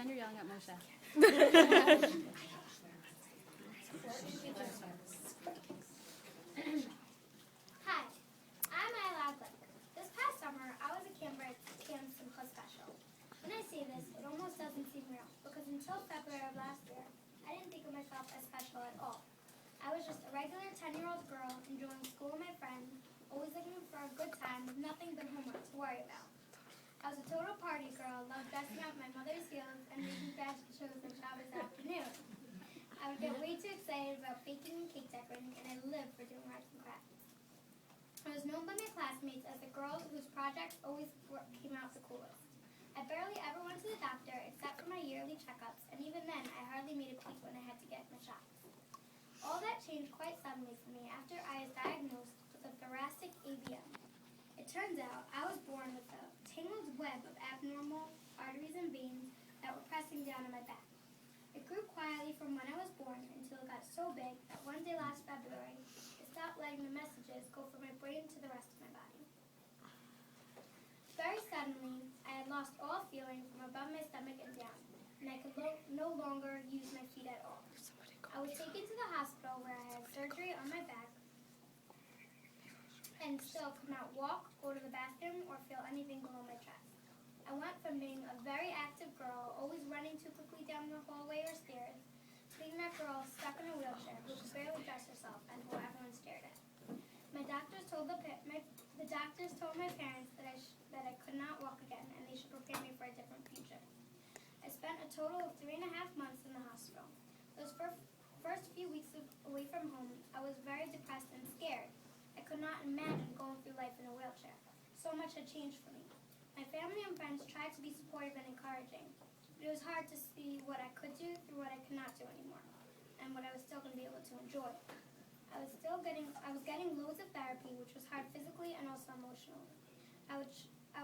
Pretend you're yelling at Moshe. Hi, I'm Ayala. This past summer, I was a camper at Camp Simcha Special. When I say this, it almost doesn't seem real, because until February of last year, I didn't think of myself as special at all. I was just a regular 10-year-old girl enjoying school with my friends, always looking for a good time with nothing but homework to worry about. I was a total party girl, loved dressing up my mother's heels and making fashion shows on Shabbos afternoon. I would get way too excited about baking and cake decorating, and I lived for doing arts and crafts. I was known by my classmates as the girl whose projects always came out the coolest. I barely ever went to the doctor except for my yearly checkups, and even then I hardly made a peep when I had to get my shots. All that changed quite suddenly for me after I was diagnosed with a thoracic AVM. It turns out I was born with a tangled web of abnormal arteries and veins that were pressing down on my back. It grew quietly from when I was born until it got so big that one day last February, it stopped letting the messages go from my brain to the rest of my body. Very suddenly, I had lost all feeling from above my stomach and down, and I could no longer use my feet at all. I was taken to the hospital where I had surgery on my back and still could not walk, go to the bathroom, or feel anything below my chest. I went from being a very active girl, always running too quickly down the hallway or stairs, to being that girl stuck in a wheelchair who could barely dress herself and who everyone stared at. The doctors told my parents that I could not walk again and they should prepare me for a different future. I spent a total of 3.5 months in the hospital. Those first few weeks away from home, I was very depressed and scared. I could not imagine going through life in a wheelchair. So much had changed for me. My family and friends tried to be supportive and encouraging, but it was hard to see what I could do through what I could not do anymore, and what I was still going to be able to enjoy. I was getting loads of therapy, which was hard physically and also emotionally. I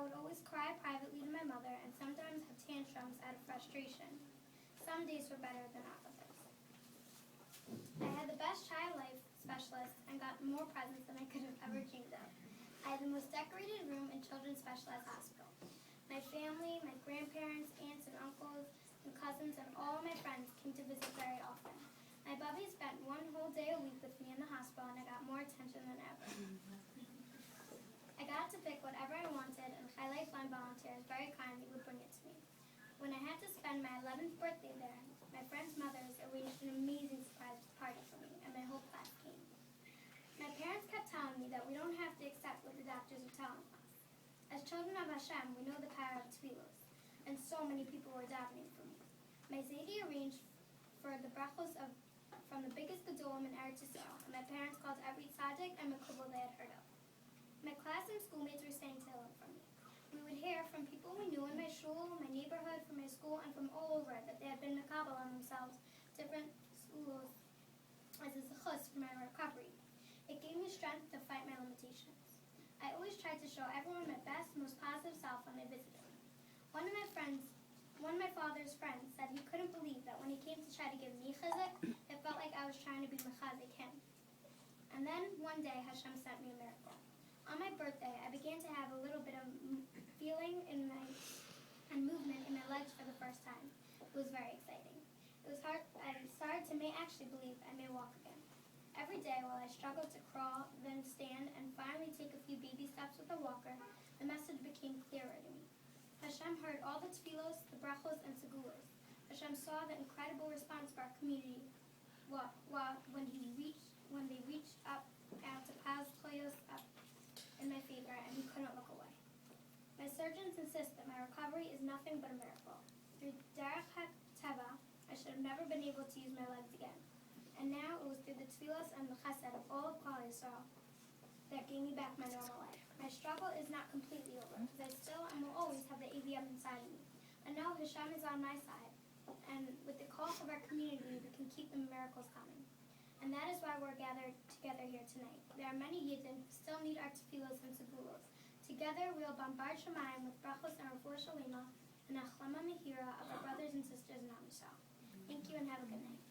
would always cry privately to my mother and sometimes have tantrums out of frustration. Some days were better than others. I had the best child life specialist and got more presents than I could have ever dreamed of. I had the most decorated room in Children's Specialized Hospital. My family, my grandparents, aunts and uncles, and cousins, and all of my friends came to visit very often. My bubby spent one whole day a week with me in the hospital, and I got more attention than ever. I got to pick whatever I wanted, and High Lifeline volunteers very kindly would bring it to me. When I had to spend my 11th birthday there, my friends' mothers arranged an amazing surprise party for me, and my whole class came. My parents kept telling me that we don't have to accept what the doctors are telling us. As children of Hashem, we know the power of tefillos, and so many people were davening for me. My Zaidi arranged for the brachos from the biggest gedolim in Eretz Yisrael, and my parents called every tzaddik and mekubal they had heard of. My class and schoolmates were saying tehillim for me. We would hear from people we knew in my shul, my neighborhood, from my school, and from all over that they had been mekabel on themselves different schools as a zechus for my recovery. It gave me strength to fight my limitations. I always tried to show everyone my best, most positive self when they visited me. One of my father's friends said he couldn't believe that when he came to try to give me chizuk, it felt like I was trying to be mechazik him. And then one day Hashem sent me a miracle. On my birthday, I began to have a little bit of feeling and movement in my legs for the first time. It was very exciting. It was hard. I started to actually believe I may walk again. Every day while I struggled to crawl, then stand, and finally take a few baby steps with a walker, the message became clearer to me. Hashem heard all the tefillos, the brachos, and segulas. Hashem saw the incredible response of our community when they reached out to pause toyos up in my favor, and we couldn't look away. My surgeons insist that my recovery is nothing but a miracle. Through derech teva, I should have never been able to use my legs again. And now it was through the tefillos and the chesed of all of Klal Yisrael that gave me back my normal life. My struggle is not completely over, because I still and will always have the AVM inside of me. I know Hashem is on my side, and with the call of our community, we can keep the miracles coming. And that is why we're gathered together here tonight. There are many Yidden who still need our tefillos and segulos. Together, we'll bombard Shemayim with brachos and refuah shalema and achlama mehira of our brothers and sisters in Am Yisrael. Thank you and have a good night.